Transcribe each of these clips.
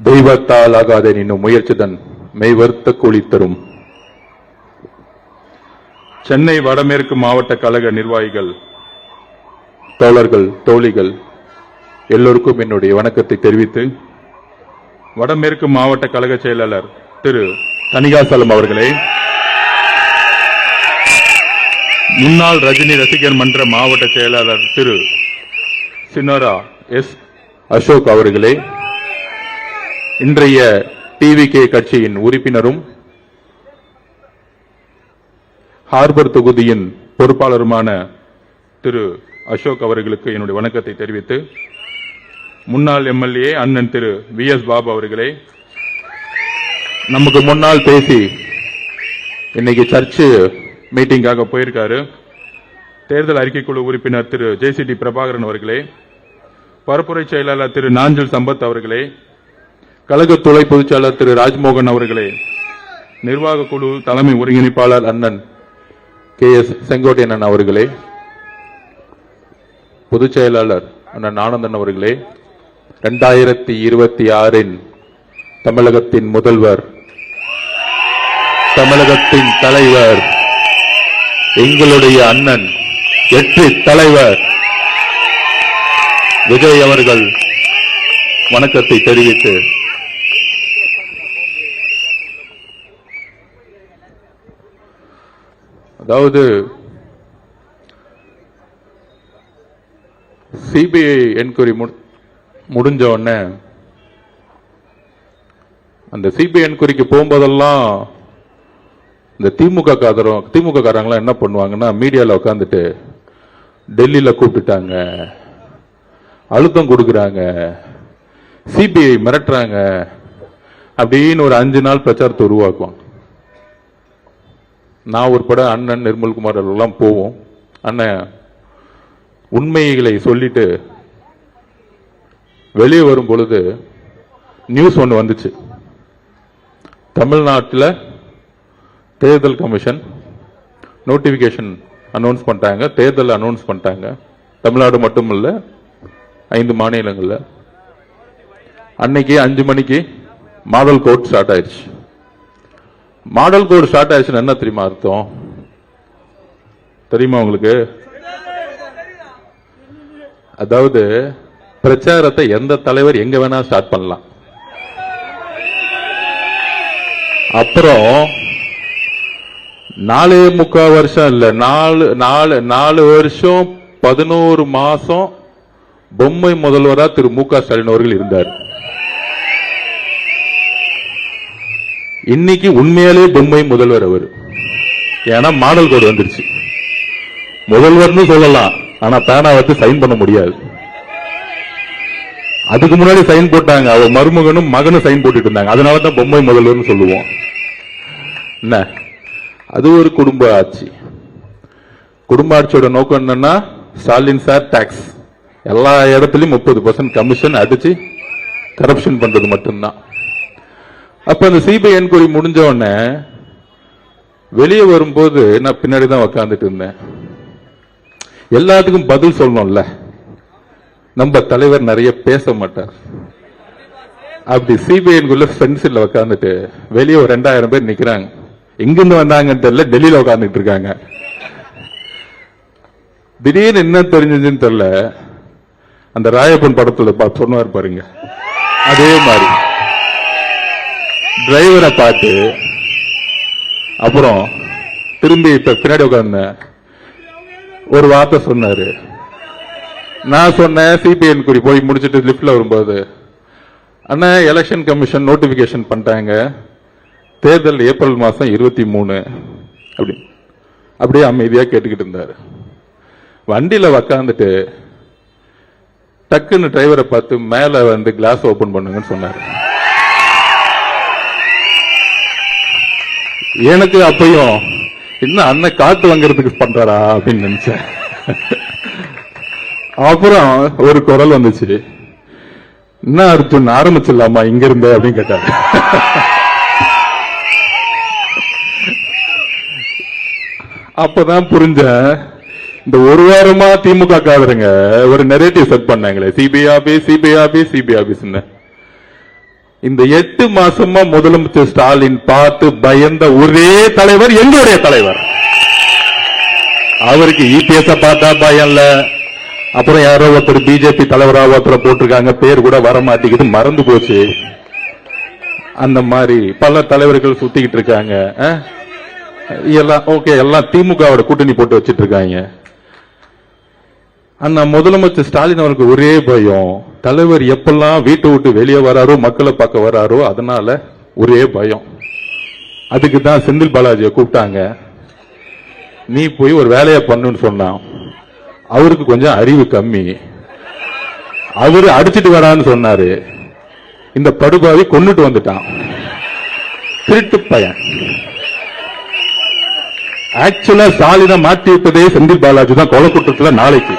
தெய்வத்தால் ஆகாத நின்னும் முயற்சிதன் மெய்வர்த்த கூலி தரும். சென்னை வடமேற்கு மாவட்ட கழக நிர்வாகிகள், தோழர்கள், தோழிகள் எல்லோருக்கும் என்னுடைய வணக்கத்தை தெரிவித்து, வடமேற்கு மாவட்ட கழக செயலாளர் திரு தணிகாசலம் அவர்களே, முன்னாள் ரஜினி ரசிகர் மன்ற மாவட்ட செயலாளர் திரு சினோரா எஸ் அசோக் அவர்களே, இன்றைய டிவிகே கட்சியின் உறுப்பினரும் ஹார்பர் தொகுதியின் பொறுப்பாளருமான திரு அசோக் அவர்களுக்கு என்னுடைய வணக்கத்தை தெரிவித்து, முன்னாள் எம்எல்ஏ அண்ணன் திரு வி.எஸ். பாபு அவர்களே, நமக்கு முன்னால் பேசி இன்னைக்கு சர்ச்சு மீட்டிங்காக போயிருக்காரு தேர்தல் அறிக்கைக்குழு உறுப்பினர் திரு ஜே.சி.டி. பிரபாகரன் அவர்களே, பரப்புரை செயலாளர் திரு நாஞ்சில் சம்பத் அவர்களே, கழக துணை பொதுச்செயலாளர் திரு ராஜ்மோகன் அவர்களே, நிர்வாக குழு தலைமை ஒருங்கிணைப்பாளர் அண்ணன் கே.எஸ். செங்கோட்டையன் அவர்களே, பொதுச் செயலாளர் அண்ணன் ஆனந்தன் அவர்களே, 2026 தமிழகத்தின் முதல்வர், தமிழகத்தின் தலைவர், எங்களுடைய அண்ணன் வெற்றி தலைவர் விஜய் அவர்கள் வணக்கத்தை தெரிவித்து, அதாவது சிபிஐ என்கொயரி முடிஞ்ச உடனே அந்த சிபிஐ என்கொயரிக்கு போகும்போதெல்லாம் இந்த திமுக காரங்களாம் என்ன பண்ணுவாங்கன்னா, மீடியாவில் உட்காந்துட்டு டெல்லியில கூப்பிட்டுட்டாங்க, அழுத்தம் கொடுக்குறாங்க, சிபிஐ மிரட்டுறாங்க அப்படின்னு ஒரு 5 நாள் பிரச்சாரத்தை உருவாக்குவாங்க. நான் உட்பட அண்ணன் நிர்மல்குமார் எல்லாம் போவோம். அண்ணன் உண்மைகளை சொல்லிட்டு வெளியே வரும் பொழுது நியூஸ் ஒன்று வந்துச்சு. தமிழ்நாட்டில் தேர்தல் கமிஷன் நோட்டிபிகேஷன் அனௌன்ஸ் பண்ணிட்டாங்க, தேர்தல் அனௌன்ஸ் பண்ணிட்டாங்க. தமிழ்நாடு மட்டுமல்ல, 5 மாநிலங்கள்ல. அன்னைக்கு 5 மணிக்கு மாடல் கோட் ஸ்டார்ட் ஆயிடுச்சு. மாடல் கோட் ஸ்டார்ட் ஆயிடுச்சுன்னு என்ன தெரியுமா அர்த்தம்? தெரியுமா உங்களுக்கு? அதாவது பிரச்சாரத்தை எந்த தலைவர் எங்க வேணா ஸ்டார்ட் பண்ணலாம். அப்புறம் 4.25 வருஷம் இல்ல, 4 வருஷம் 11 மாசம் பொம்மை முதல்வரா திரு மு.க. ஸ்டாலின் அவர்கள் இருந்தார். இன்னைக்கு உண்மையாலே பொம்மை முதல்வர் அவர். ஏன்னா மாடல் கோடு வந்துருச்சு. முதல்வர்னு சொல்லலாம், ஆனா பேனா வச்சு சைன் பண்ண முடியாது. அதுக்கு முன்னாடி சைன் போட்டாங்க, அவர் மருமகனும் மகனும் சைன் போட்டுட்டு இருந்தாங்க. அதனாலதான் பொம்மை முதல்வர்னு சொல்லுவோம். என்ன, அது ஒரு குடும்ப ஆட்சி. குடும்ப ஆட்சியோட நோக்கம் என்னன்னா, ஸ்டாலின் சார் டாக்ஸ் எல்லா இடத்துலயும் 30% கமிஷன் அடிச்சு கரப்ஷன் பண்றது மட்டும்தான். அப்ப அந்த சிபிஐ என்கொயரி முடிஞ்ச உடனே வெளியே வரும்போது நான் பின்னாடி தான் உக்காந்துட்டு இருந்தேன். எல்லாத்துக்கும் பதில் சொல்லணும்ல, நம்ம தலைவர் நிறைய பேச மாட்டார். அப்படி சிபிஐ என்கொயரில பென்சில் உக்காந்துட்டு வெளியே ஒரு 2000 பேர் நிக்கிறாங்க. எங்கிருந்து வந்தாங்கன்னு தெரியல, டெல்லியில உட்காந்துட்டு இருக்காங்க. திடீர்னு என்ன தெரிஞ்சதுன்னு தெரியல, அந்த ராயப்பன் படத்துல சொன்னார் பாருங்க, அதே மாதிரி டிரைவரை பார்த்து அப்புறம் திரும்பி பின்னாடி உட்கார்ந்த ஒரு வார்த்தை சொன்னாரு. நான் சொன்னேன், சிபிஐ என்கொயரி போய் முடிச்சுட்டு லிப்ட்ல வரும்போது, அண்ணா எலெக்ஷன் கமிஷன் நோட்டிபிகேஷன் பண்ணிட்டாங்க, தேர்தல் ஏப்ரல் மாசம் 23 அப்படியே அமைதியா கேட்டுக்கிட்டு இருந்தாரு. வண்டியில உக்காந்துட்டு டக்குன்னு டிரைவரை பார்த்து மேல வந்து கிளாஸ் ஓபன் பண்ணுங்கன்னு சொன்னாரு. எனக்கு அப்பயும் இன்னும் அண்ணன் காத்து வாங்கறதுக்கு பண்றாரா அப்படின்னு நினைச்சேன். அப்புறம் ஒரு குரல் வந்துச்சு, என்ன அர்ஜுன் ஆரம்பிச்சிடலாமா இங்க இருந்த அப்படின்னு கேட்டாரு. அப்பதான் புரிஞ்ச, இந்த ஒரு வாரமா திமுக காதருங்க ஒரு நெரேட்டிவ் செட் பண்ணாங்களே, CBI office CBI office CBI office. இந்த 8 மாசமா முதலமைச்சர் ஸ்டாலின் பார்த்து பயந்த ஒரே தலைவர் எங்களுடைய தலைவர். அவருக்கு இபிஎஸ் பார்த்தா பயம் இல்ல. அப்புறம் யாரோ ஒருத்தர் பிஜேபி தலைவராக ஒருத்தர் போட்டிருக்காங்க, பேர் கூட வர மாட்டேங்குது, மறந்து போச்சு. அந்த மாதிரி பல தலைவர்கள் சுத்திக்கிட்டு இருக்காங்க. எல்லாம் ஓகே, எல்லாம் திமுகவோட கூட்டணி போட்டு வச்சிட்டு இருக்காங்க. ஆனா முதலமைச்சர் ஸ்டாலின் அவருக்கு ஒரே பயம், தலைவர் எப்பெல்லாம் வீட்டை விட்டு வெளியே வராரோ, மக்களை பார்க்க வராரோ, அதனால ஒரே பயம். அதுக்கு தான் செந்தில் பாலாஜியை கூப்பிட்டாங்க. நீ போய் ஒரு வேலையை பண்ணுன்னு சொன்னான். அவருக்கு கொஞ்சம் அறிவு கம்மி, அவரு அடிச்சிட்டு வரான்னு சொன்னாரு. இந்த படுபாவி கொன்னுட்டு வந்துட்டான், திருட்டு பையன். ஆக்சுவலா ஸ்டாலினை மாற்றி வைப்பதே செந்தில் பாலாஜி தான் கொலை குற்றத்துல. நாளைக்கு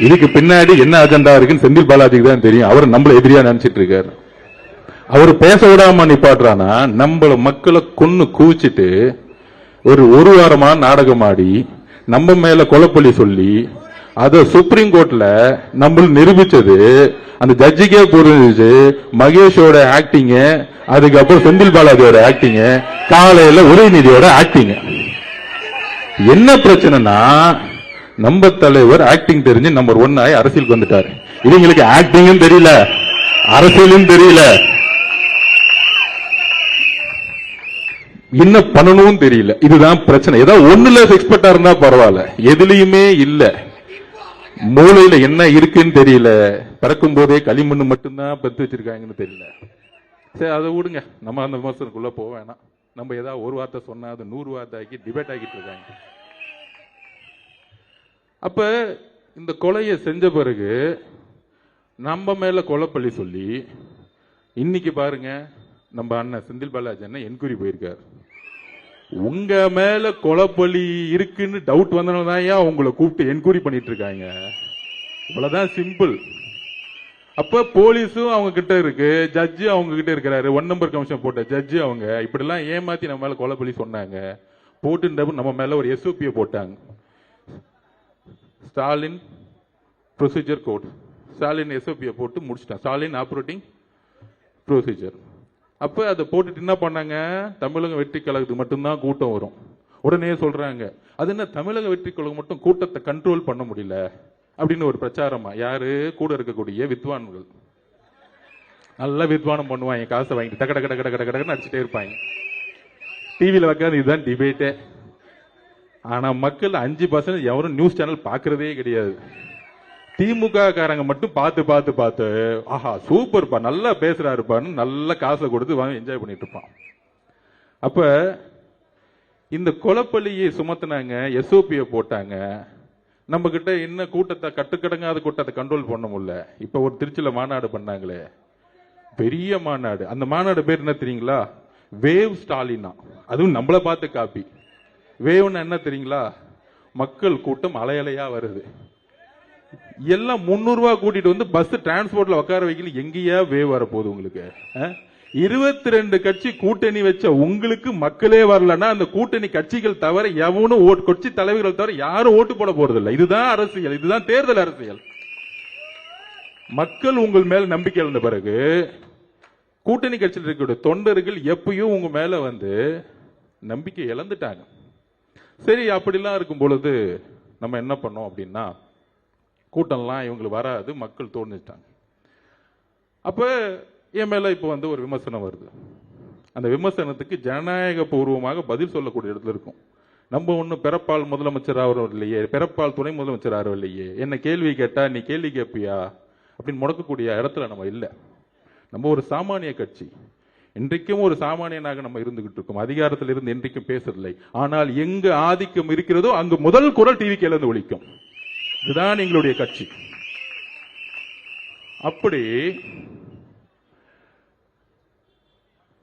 இதுக்கு பின்னாடி என்ன அஜெண்டா இருக்குன்னு செந்தில் பாலாஜிக்கு தான் தெரியும். அவர் நம்மள எதிரியா நினைச்சிட்டு இருக்காரு. அவர் பேச விடாம நிப்பாட்டுறானா, நம்மள மக்களை கொன்னு குவிச்சிட்டு ஒரு வாரமா நாடகம் ஆடி நம்ம மேல கொலைப்பள்ளி சொல்லி அத சுப்ரீம் கோர்ட்ல நம்ம நிரூபிச்சது. அந்த ஜட்ஜிக்கே புரிஞ்சிச்சு மகேஷோட ஆக்டிங், அதுக்கப்புறம் செந்தில் பாலாஜியோட ஆக்டிங், காலையில உதயநிதியோட ஆக்டிங். என்ன பிரச்சனைனா, நம்ம தலைவர் ஆக்டிங் தெரிஞ்சு நம்பர் 1 ஆகி அரசியலுக்கு வந்துட்டாரு. இவங்களுக்கு ஆக்டிங்கும் தெரியல, அரசியலும் தெரியல, என்ன பண்ணணும் தெரியல. இதுதான் பிரச்சனை. ஏதாவது ஒண்ணுல எக்ஸ்பர்ட்டா இருந்தா பரவாயில்ல, எதுலயுமே இல்ல. மூளையில என்ன இருக்குன்னு தெரியல. பிறக்கும் போதே களிமண்ணு மட்டும்தான் பெற்று வச்சிருக்காங்கன்னு தெரியல. சரி, அதை விடுங்க, நம்ம அந்த விமர்சனத்துக்குள்ள போக வேணாம். நம்ம ஏதாவது ஒரு வார்த்தை சொன்னா அது 100 வார்த்தை ஆக்கி டிபேட் ஆகிட்டு இருக்காங்க. அப்ப இந்த கொலையை செஞ்ச பிறகு நம்ம மேல கொலைப்பள்ளி சொல்லி இன்னைக்கு பாருங்க, நம்ம அண்ணன் செந்தில் பாலாஜி அண்ணன் என்கொயரி போயிருக்காரு. உங்க மேல கொலைப்பள்ளி இருக்குன்னு டவுட் வந்தனாலதான் உங்களை கூப்பிட்டு என்கொயரி பண்ணிட்டு இருக்காங்க. இவ்வளவுதான் சிம்பிள். அப்ப போலீஸும் அவங்க கிட்ட இருக்கு, ஜட்ஜு அவங்க கிட்ட இருக்கிறாரு. 1 நம்பர் கமிஷன் போட்ட ஜட்ஜு அவங்க இப்படி எல்லாம் ஏமாத்தி நம்ம மேல கொலைப்பள்ளி சொன்னாங்க. போட்டு நம்ம மேல ஒரு எஸ்ஓபியை போட்டாங்க, ஸ்டாலின் ப்ரொசீஜர் கோட். ஸ்டாலின் எஸ்ஓபியை போட்டு முடிச்சிட்டான், ஸ்டாலின் ஆப்ரேட்டிங் ப்ரொசீஜர். அப்ப அதை போட்டுட்டு என்ன பண்ணாங்க, தமிழக வெற்றி கழகத்துக்கு மட்டும்தான் கூட்டம் வரும். உடனே சொல்றாங்க, அது என்ன தமிழக வெற்றி கழகம் மட்டும் கூட்டத்தை கண்ட்ரோல் பண்ண முடியல அப்படின்னு ஒரு பிரச்சாரமா. யாரு கூட இருக்கக்கூடிய வித்வான்கள் நல்லா வித்வானம் பண்ணுவாங்க, காசை வாங்கிட்டு டக்க டக்க டக்க டக்க டக்குன்னு அடிச்சுட்டே இருப்பாங்க. டிவியில வைக்காது, இதுதான் டிபேட்டே. ஆனா மக்கள் 5% எவரும் நியூஸ் சேனல் பாக்குறதே கிடையாது. திமுக காரங்க மட்டும் பார்த்து பார்த்து பார்த்து ஆஹா சூப்பர்ப்பா, நல்லா பேசுறாருப்பான்னு நல்ல காசை கொடுத்து வாங்கி என்ஜாய் பண்ணிட்டு இருப்பான். அப்ப இந்த கொலைப்பள்ளியை சுமத்தினாங்க, எஸ்ஓபியை போட்டாங்க. நம்ம கிட்ட என்ன கூட்டத்தை கட்டுக்கடங்காத கூட்டத்தை கண்ட்ரோல் பண்ண முடியல. இப்ப ஒரு திருச்சியில மாநாடு பண்ணாங்களே, பெரிய மாநாடு. அந்த மாநாடு பேர் என்ன தெரியுங்களா? வேவ் ஸ்டாலினா. அதுவும் நம்மள பார்த்து காப்பி. வேவ்னு என்ன தெரியுங்களா? மக்கள் கூட்டம் அலையலையா வருது. எல்லாம் 300 ரூபாய் கூட்டிட்டு வந்து பஸ் டிரான்ஸ்போர்ட்ல உட்கார வைக்கல. எங்கேயா வேவ் வரப்போகுது உங்களுக்கு? 22 கட்சி கூட்டணி வச்ச உங்களுக்கு மக்களே வரலன்னா அந்த கூட்டணி கட்சிகள் தவிர எவனும் கட்சி தலைவர்கள் தவிர யாரும் ஓட்டு போட போறது இல்லை. இதுதான் அரசியல், இதுதான் தேர்தல் அரசியல். மக்கள் உங்கள் மேல நம்பிக்கை இழந்த பிறகு கூட்டணி கட்சியில் இருக்கக்கூடிய தொண்டர்கள் எப்பயும் உங்க மேல வந்து நம்பிக்கை இழந்துட்டாங்க. சரி, அப்படிலாம் இருக்கும் பொழுது நம்ம என்ன பண்ணோம் அப்படின்னா, கூட்டம்லாம் இவங்களுக்கு வராது, மக்கள் தோணிட்டாங்க. அப்ப என் மேல இப்ப வந்து ஒரு விமர்சனம் வருது. அந்த விமர்சனத்துக்கு ஜனநாயக பூர்வமாக பதில் சொல்லக்கூடிய இடத்துல இருக்கும். நம்ம ஒன்னும் பிறப்பால் முதலமைச்சர் ஆகிறோம் இல்லையே, பிறப்பால் துணை முதலமைச்சர் ஆகிறோம் இல்லையே, என்ன கேள்வி கேட்டா நீ கேள்வி கேட்பியா அப்படின்னு முடக்கக்கூடிய இடத்துல நம்ம இல்லை. நம்ம ஒரு சாமானிய கட்சி, இன்றைக்கும் ஒரு சாமானியனாக நம்ம இருந்துகிட்டு இருக்கோம். அதிகாரத்தில் இருந்து இன்றைக்கும் பேசவில்லை. ஆனால் எங்கு ஆதிக்கம் இருக்கிறதோ அங்கு முதல் குரல் டிவி கேளந்து ஒலிக்கும். இதுதான் எங்களுடைய கட்சி. அப்படி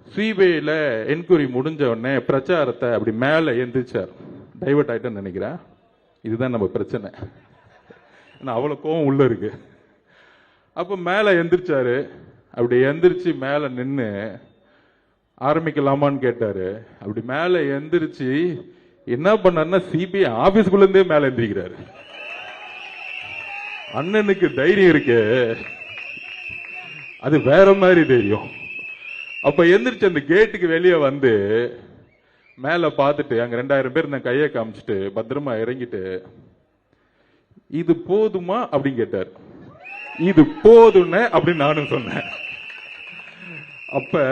சிபிஐல என்கொயரி முடிஞ்ச உடனே பிரச்சாரத்தை அப்படி மேல எந்திரிச்சார். டைவர்ட் ஆயிட்டேன்னு நினைக்கிறேன். இதுதான் நம்ம பிரச்சனை. அவ்வளவு கோவம் உள்ள இருக்கு. அப்ப மேல எந்திரிச்சாரு. அப்படி எந்திரிச்சு மேல நின்று ஆரம்பிக்கலாமான்னு கேட்டாரு. அப்படி மேல எந்திரிச்சு என்ன பண்ணாருன்னா, சிபிஐ ஆபீஸ்குள்ள இருந்தே மேல எந்திரிக்கிறாரு. அண்ணனுக்கு தைரியம் இருக்கு. அது வேற மாதிரி தெரியும். அப்ப எந்திரிச்சு அந்த கேட்டுக்கு வெளியே வந்து மேல பார்த்துட்டு அங்க 2000 பேர் நான் கையை காமிச்சிட்டு பத்திரமா இறங்கிட்டு, இது போதுமா அப்படின்னு கேட்டார். இது போதுன்னு அப்படின்னு நானும் சொன்னேன். அப்ப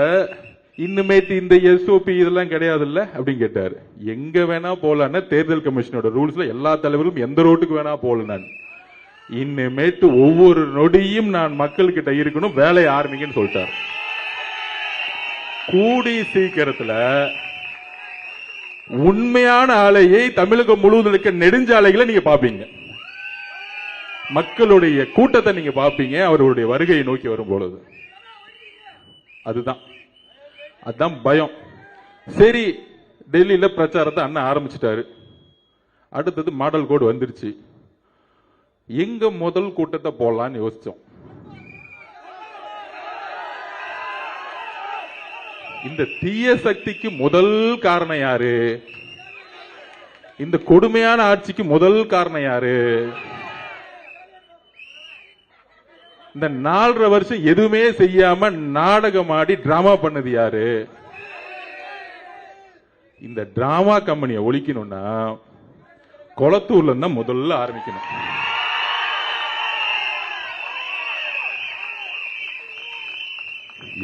இன்னுமேட்டு இந்த SOP இதெல்லாம் கிடையாதுல்ல அப்படின்னு கேட்டாரு. எங்க வேணா போலான்னு தேர்தல் கமிஷனோட ரூல்ஸ்ல எல்லா தலைவரும் எந்த ரோட்டுக்கு வேணா போல. நான் இன்னுமேட்டு ஒவ்வொரு நொடியும் நான் மக்கள் கிட்ட இருக்கணும், வேலையை ஆரம்பிங்கன்னு சொல்லிட்டார். கூடி சீக்கிரத்துல உண்மையான ஆலையை தமிழகம் முழுவதும் இருக்க நெடுஞ்சாலைகளை நீங்க பாப்பீங்க, மக்களுடைய கூட்டத்தை நீங்க பாப்பீங்க அவருடைய வருகையை நோக்கி வரும் பொழுது. அதுதான் பயம். சரி, டெல்லியில பிரச்சாரத்தை அண்ணன் ஆரம்பிச்சிட்டாரு. அடுத்தது மாடல் கோடு வந்துருச்சு. எங்க முதல் கூட்டத்தை போடலான்னு யோசிச்சோம். இந்த தீய சக்திக்கு முதல் காரணம் யாரு? இந்த கொடுமையான ஆட்சிக்கு முதல் காரணம் யாரு? இந்த 4.5 வருஷம் எதுவுமே செய்யாம நாடகம் ஆடி டிராமா பண்ணது யாரு? இந்த டிராமா கம்பெனியை ஒழிக்கணும்னா கொளத்தூர்ல இருந்தா முதல்ல ஆரம்பிக்கணும்.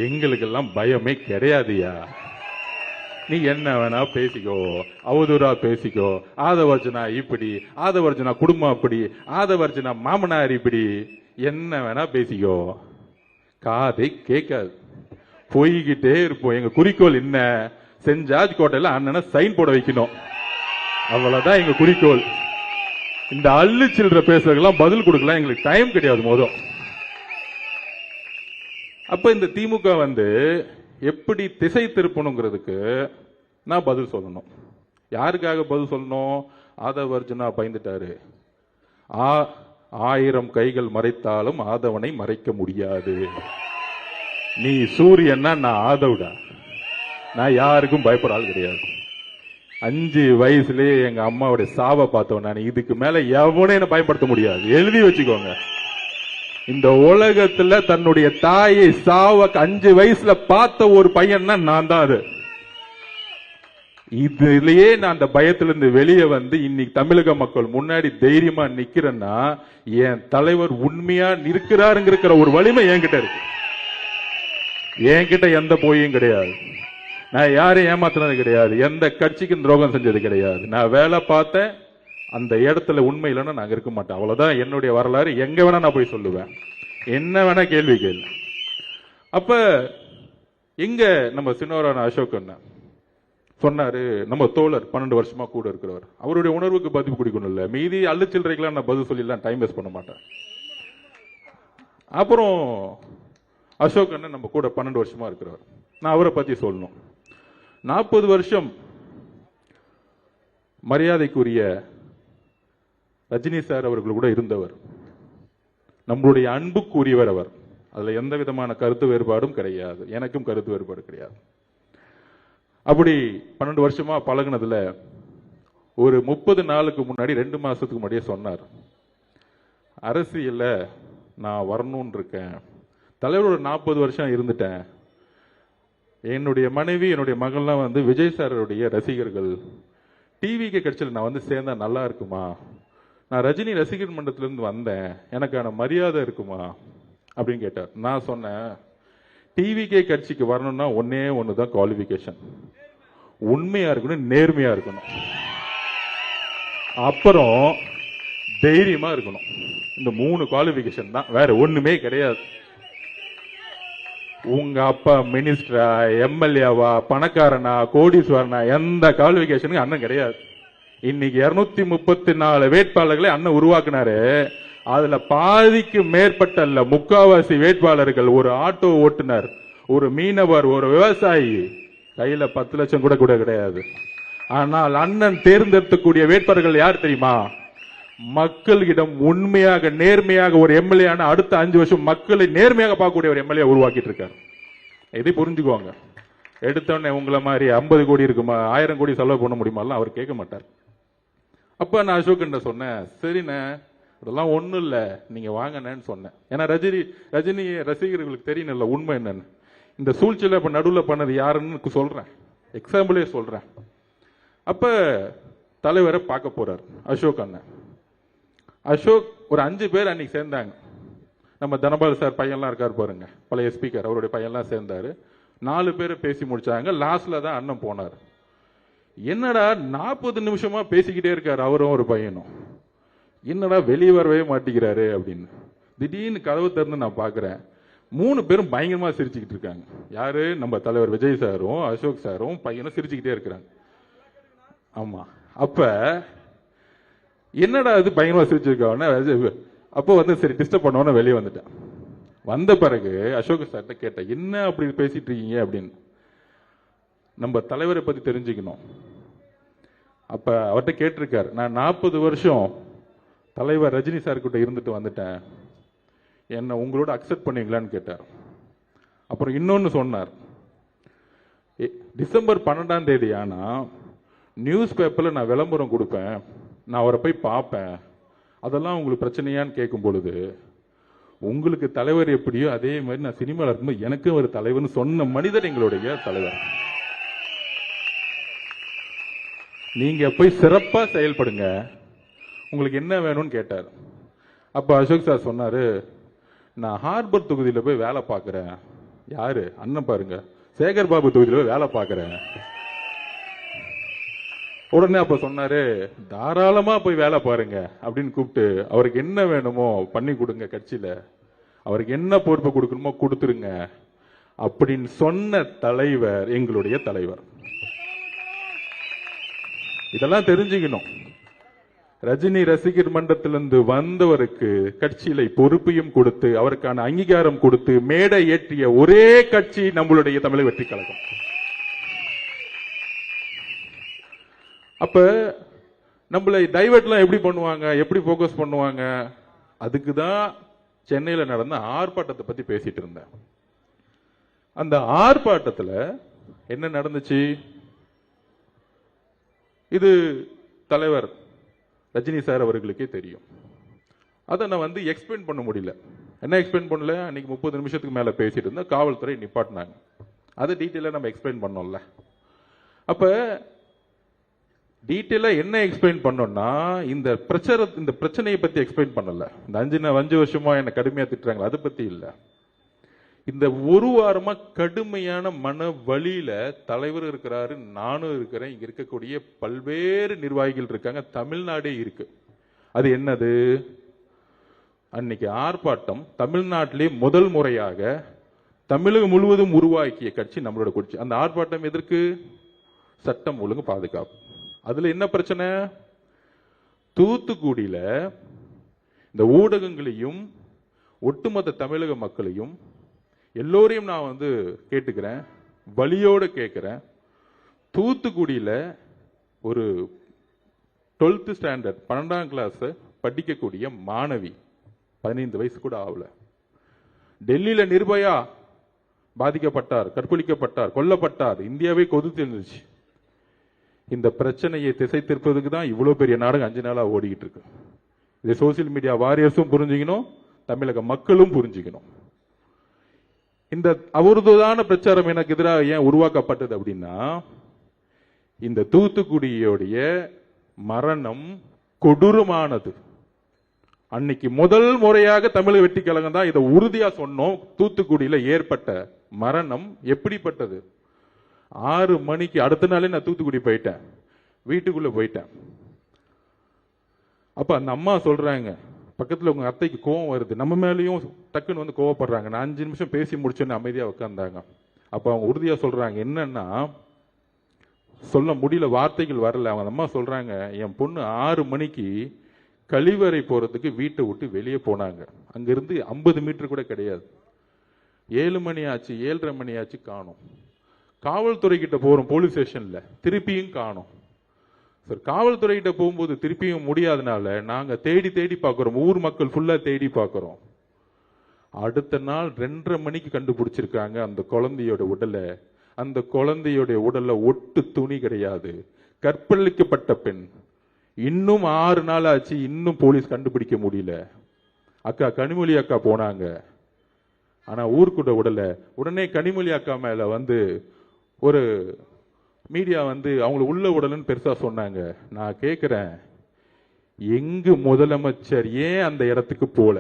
எங்களுக்கெல்லாம் பயமே கிடையாதுயா. நீ என்ன வேணா பேசிக்கோ, அவதூறா பேசிக்கோ. ஆதவர்ஜனா இப்படி, ஆதவர்ஜனா குடும்பம் அப்படி, ஆதவர்ஜனா மாமனார் இப்படி, என்ன வேணா பேசிக்கோ. காதை கேட்காது, போய்கிட்டே இருப்போம். எங்க குறிக்கோள் என்ன? சென்ட் ஜார்ஜ் கோட்டையில அண்ணனை சைன் போட வைக்கணும், அவ்வளவுதான் எங்க குறிக்கோள். இந்த அள்ளு சில்லற பேசுறதுக்கெல்லாம் பதில் கொடுக்கலாம் எங்களுக்கு டைம் கிடையாது. மோதும் அப்ப இந்த திமுக வந்து எப்படி திசை திருப்பணுங்கிறதுக்கு நான் பதில் சொல்லணும். யாருக்காக பதில் சொல்லணும்? ஆதவர்ஜுனா பயந்துட்டாரு. 1000 கைகள் மறைத்தாலும் ஆதவனை மறைக்க முடியாது. நீ சூரியன்னா நான் ஆதவுடா. நான் யாருக்கும் பயப்படாது கிடையாது. 5 வயசுலயே எங்க அம்மாவுடைய சாவை பார்த்தவன் நான். இதுக்கு மேல எவனே என்ன பயன்படுத்த முடியாது. எழுதி வச்சுக்கோங்க. இந்த உலகத்துல தன்னுடைய தாயை சாவ 5 வயசுல பார்த்த ஒரு பையன்னா நான் தான். அது இதுலயே நான் அந்த பயத்திலிருந்து வெளியே வந்து இன்னைக்கு தமிழக மக்கள் முன்னாடி தைரியமா நிக்கிறேன்னா என் தலைவர் உண்மையா இருக்கிறாருங்கிற ஒரு வலிமை என்கிட்ட இருக்கு. என்கிட்ட எந்த போயும் கிடையாது. நான் யாரையும் ஏமாத்தினது கிடையாது. எந்த கட்சிக்கும் துரோகம் செஞ்சது கிடையாது. நான் வேலை பார்த்தேன். அந்த இடத்துல உண்மை இல்லைன்னா நாங்க இருக்க மாட்டேன். அவ்வளவுதான் என்னுடைய வரலாறு. எங்க வேணா நான் போய் சொல்லுவேன், என்ன வேணா கேள்வி கேள்வி. அப்ப எங்க நம்ம சின்னவரான அசோக் அண்ணன் சொன்னாரு, நம்ம தோழர் 12 வருஷமா கூட இருக்கிறவர், அவருடைய உணர்வுக்கு பதிவு கொடுக்கணும் இல்ல. மீதி அள்ளு சில்லறைக்கெல்லாம் நான் பதில் சொல்லலாம், டைம் வேஸ்ட் பண்ண மாட்டேன். அப்புறம் அசோக் அண்ணன் நம்ம கூட 12 வருஷமா இருக்கிறவர், நான் அவரை பத்தி சொல்லணும். 40 வருஷம் மரியாதைக்குரிய ரஜினி சார் அவர்கள் கூட இருந்தவர், நம்மளுடைய அன்புக்குரியவர் அவர். அதுல எந்த விதமான கருத்து வேறுபாடும் கிடையாது, எனக்கும் கருத்து வேறுபாடு கிடையாது. அப்படி 12 வருஷமா பழகினதுல ஒரு 30 நாளுக்கு முன்னாடி 2 மாசத்துக்கு முன்னாடியே சொன்னார், அரசியல்ல நான் வரணும்னு இருக்கேன். தலைவரோட 40 வருஷம் இருந்துட்டேன். என்னுடைய மனைவி என்னுடைய மகள்லாம் வந்து விஜய் சாருடைய ரசிகர்கள். டிவிக்கு கட்சியில் நான் வந்து சேர்ந்தா நல்லா இருக்குமா? நான் ரஜினி ரசிகர் மன்றத்திலிருந்து வந்தேன், எனக்கான மரியாதை இருக்குமா அப்படின்னு கேட்டார். நான் சொன்னேன், டிவிகே கட்சிக்கு வரணும்னா ஒன்னே ஒண்ணுதான் குவாலிபிகேஷன், உண்மையா இருக்கணும், நேர்மையா இருக்கணும், அப்புறம் தைரியமா இருக்கணும். இந்த 3 குவாலிபிகேஷன் தான், வேற ஒண்ணுமே கிடையாது. உங்க அப்பா மினிஸ்டரா, எம்எல்ஏவா, பணக்காரனா, கோடீஸ்வரனா, எந்த குவாலிபிகேஷனுக்கு அண்ணன் கிடையாது. இன்னைக்கு 234 வேட்பாளர்களை அண்ணன் உருவாக்குனாரு. அதுல பாதிக்கு மேற்பட்ட அல்ல, முக்காவாசி வேட்பாளர்கள் ஒரு ஆட்டோ ஓட்டுநர், ஒரு மீனவர், ஒரு விவசாயி, கையில 10 லட்சம் கூட கிடையாது. ஆனால் அண்ணன் தேர்ந்தெடுக்கக்கூடிய வேட்பாளர்கள் யார் தெரியுமா? மக்களிடம் உண்மையாக நேர்மையாக ஒரு எம்எல்ஏ அடுத்த 5 வருஷம் மக்களை நேர்மையாக பார்க்கக்கூடிய ஒரு எம்எல்ஏ உருவாக்கிட்டு இருக்காரு. இதை புரிஞ்சுக்குவாங்க. எடுத்தோடனே உங்களை மாதிரி 50 கோடி இருக்குமா, 1000 கோடி செலவு பண்ண முடியுமா அவர் கேட்க மாட்டார். அப்ப நான் அசோக் சொன்னேன், சரிண்ணே அதெல்லாம் ஒண்ணும் இல்ல, நீங்க வாங்கன்னு சொன்னேன். ஏன்னா ரஜினி ரசிகர்களுக்கு தெரியணும்ல உண்மை என்னன்னு. இந்த சூழ்ச்சியில இப்ப நடுவில் பண்ணது யாருன்னு சொல்றேன், எக்ஸாம்பிளே சொல்றேன். அப்ப தலைவரை பார்க்க போறார் அசோக் அண்ணன். அசோக் ஒரு 5 பேர் அன்னைக்கு சேர்ந்தாங்க. நம்ம தனபால் சார் பையன்லாம் இருக்காரு பாருங்க, பழைய ஸ்பீக்கர், அவருடைய பையன்லாம் சேர்ந்தாரு. 4 பேர் பேசி முடிச்சாங்க. லாஸ்ட்ல தான் அண்ணன் போனார். என்னடா 40 நிமிஷமா பேசிக்கிட்டே இருக்காரு அவரும் ஒரு பையனும், என்னடா வெளியே வரவே மாட்டேங்கிறாரு அப்படின்னு. திடீர்னு கதவு திறந்து நான் பாக்குறேன், 3 பேரும் பயங்கரமா சிரிச்சுக்கிட்டு இருக்காங்க. யாரு? நம்ம தலைவர் விஜய் சாரும் அசோக் சாரும் பையனும் சிரிச்சுக்கிட்டே இருக்கிறாங்க. ஆமா. அப்ப என்னடா இது பயங்கரமா சிரிச்சிருக்காங்க. அப்போ வந்து சரி டிஸ்டர்ப் பண்ணோன்னு வெளியே வந்துட்டேன். வந்த பிறகு அசோக் சார்ட்ட கேட்டேன், என்ன அப்படி பேசிட்டு இருக்கீங்க அப்படின்னு. நம்ம தலைவரை பத்தி தெரிஞ்சுக்கணும். அப்ப அவர்கிட்ட கேட்டிருக்காரு, நான் 40 வருஷம் தலைவர் ரஜினி சார் கிட்ட இருந்துட்டு வந்துட்டேன், என்ன உங்களோட அக்செப்ட் பண்ணுவீங்களான்னு கேட்டார். அப்புறம் இன்னொன்னு சொன்னார், டிசம்பர் 12ஆம் தேதி ஆனா நியூஸ் பேப்பர்ல நான் விளம்பரம் கொடுப்பேன், நான் அவரை போய் பார்ப்பேன், அதெல்லாம் உங்களுக்கு பிரச்சனையான்னு கேட்கும் பொழுது, உங்களுக்கு தலைவர் எப்படியோ அதே மாதிரி நான் சினிமாவில் இருக்கும்போது எனக்கு ஒரு தலைவர்னு சொன்ன மனிதர் எங்களுடைய தலைவர். நீங்க போய் சிறப்பா செயல்படுங்க, உங்களுக்கு என்ன வேணும்னு கேட்டார். அப்ப அசோக் சார் சொன்னாரு, நான் ஹார்பர் தொகுதியில் போய் வேலை பார்க்கிறேன். யாரு? அண்ணன் பாருங்க, சேகர் பாபு தொகுதியில் போய் வேலை பார்க்கிறேன். உடனே அப்ப சொன்னாரு, தாராளமா போய் வேலை பாருங்க அப்படின்னு கூப்பிட்டு அவருக்கு என்ன வேணுமோ பண்ணி கொடுங்க, கட்சியில அவருக்கு என்ன பொறுப்பு கொடுக்கணுமோ கொடுத்துருங்க அப்படின்னு சொன்ன தலைவர் எங்களுடைய தலைவர். இதெல்லாம் தெரிஞ்சுக்கணும். ரஜினி ரசிகர் மன்றத்திலிருந்து வந்தவருக்கு கட்சியில பொறுப்பையும் கொடுத்து அவருக்கான அங்கீகாரம் கொடுத்து மேடை ஏற்றிய ஒரே கட்சி நம்மளுடைய தமிழக வெற்றி கழகம். அப்ப நம்மளை டைவர்ட்லாம் எப்படி பண்ணுவாங்க, எப்படி போக்கஸ் பண்ணுவாங்க? அதுக்குதான் சென்னையில் நடந்த ஆர்ப்பாட்டத்தை பத்தி பேசிட்டு இருந்தேன். அந்த ஆர்ப்பாட்டத்தில் என்ன நடந்துச்சு? இது தலைவர் ரஜினி சார் அவர்களுக்கே தெரியும். அதை நான் வந்து எக்ஸ்பிளைன் பண்ண முடியல. என்ன எக்ஸ்பிளைன் பண்ணல? அன்னைக்கு 30 நிமிஷத்துக்கு மேல பேசிட்டு இருந்தா காவல்துறை நிப்பாட்டினாங்க. அதை டீட்டெயிலா நம்ம எக்ஸ்பிளைன் பண்ணோம்ல. அப்ப டீட்டெயிலா என்ன எக்ஸ்பிளைன் பண்ணோம்னா, இந்த பிரச்சனையை பத்தி எக்ஸ்பிளைன் பண்ணல. இந்த 5 வருஷமா என்ன கடுமையா திட்டுறாங்க, அதை பத்தி இல்ல. இந்த ஒரு வாரமா கடுமையான மன வலியில தலைவர் இருக்கிறாரு, நானும் இருக்கிறேன், இங்க இருக்கக்கூடிய பல்வேறு நிர்வாகிகள் இருக்காங்க, தமிழ்நாடே இருக்கு. அது என்னது? அன்னைக்கு ஆர்ப்பாட்டம் தமிழ்நாட்டிலே முதல் முறையாக தமிழகம் முழுவதும் உருவாக்கிய கட்சி நம்மளோட கட்சி. அந்த ஆர்ப்பாட்டம் எதற்கு? சட்டம் ஒழுங்கு பாதுகாப்பு. அதுல என்ன பிரச்சனை? தூத்துக்குடியில இந்த ஊடகங்களையும் ஒட்டுமொத்த தமிழக மக்களையும் எல்லோரையும் நான் வந்து கேட்டுக்கிறேன், வலியோட கேட்கிறேன். தூத்துக்குடியில ஒரு 12th ஸ்டாண்டர்ட் 12ஆம் கிளாஸ் படிக்கக்கூடிய மாணவி, 15 வயசு கூட ஆகல, டெல்லியில நிர்பயா பாதிக்கப்பட்டார், கற்பழிக்கப்பட்டார், கொல்லப்பட்டார், இந்தியாவே கொதித்து இருந்துச்சு. இந்த பிரச்சனையை திசை திருப்பதுக்கு தான் இவ்வளவு பெரிய நாடகம் 5 நாளா ஓடிக்கிட்டு இருக்கு. இதை சோசியல் மீடியா வாரியர்ஸும் புரிஞ்சுக்கணும், தமிழக மக்களும் புரிஞ்சுக்கணும். இந்த அவதூறான பிரச்சாரம் எனக்கு எதிராக ஏன் உருவாக்கப்பட்டது அப்படின்னா, இந்த தூத்துக்குடியோடைய மரணம் கொடூரமானது. அன்னைக்கு முதல் முறையாக தமிழக வெற்றி கழகம் தான் இதை உறுதியா சொன்னோம். தூத்துக்குடியில ஏற்பட்ட மரணம் எப்படிப்பட்டது? 6 மணிக்கு அடுத்த நாளே நான் தூத்துக்குடி போயிட்டேன், வீட்டுக்குள்ள போயிட்டேன். அப்ப அந்த அம்மா சொல்றாங்க, பக்கத்துல உங்க அத்தைக்கு கோவம் வருது, நம்ம மேலேயும் டக்குன்னு வந்து கோவப்படுறாங்க. நான் 5 நிமிஷம் பேசி முடிச்சோன்னு அமைதியா உட்கார்ந்தாங்க. அப்ப அவங்க உறுதியா சொல்றாங்க, என்னன்னா சொல்ல முடியல, வார்த்தைகள் வரல. அவங்க அம்மா சொல்றாங்க, என் பொண்ணு 6 மணிக்கு கழிவறை போறதுக்கு வீட்டை விட்டு வெளியே போனாங்க. அங்கிருந்து 50 மீட்டர் கூட கிடையாது. 7 மணி ஆச்சு, 7:30 மணி ஆச்சு, காணோம். காவல்துறை கிட்ட போறோம், போலீஸ் ஸ்டேஷன்ல, திருப்பியும் காணோம். சார் காவல்துறை கிட்ட போகும்போது திருப்பியும் முடியாதனால நாங்க தேடி தேடி பார்க்கிறோம், ஊர் மக்கள் ஃபுல்லா தேடி பார்க்கிறோம். அடுத்த நாள் 2:30 மணிக்கு கண்டுபிடிச்சிருக்காங்க அந்த குழந்தையோட உடலை. அந்த குழந்தையோட உடல்ல ஒட்டு துணி கிடையாது, கற்பழிக்கப்பட்ட பெண். இன்னும் 6 நாள் ஆச்சு, இன்னும் போலீஸ் கண்டுபிடிக்க முடியல. அக்கா கனிமொழி அக்கா போனாங்க, ஆனா ஊருக்குள்ள விடல. உடனே கனிமொழி அக்கா மேல ஒரு மீடியா அவங்களை உள்ள விடலன்னு பெருசா சொன்னாங்க. நான் கேட்கிறேன், எங்கு முதலமைச்சர் ஏன் அந்த இடத்துக்கு போல?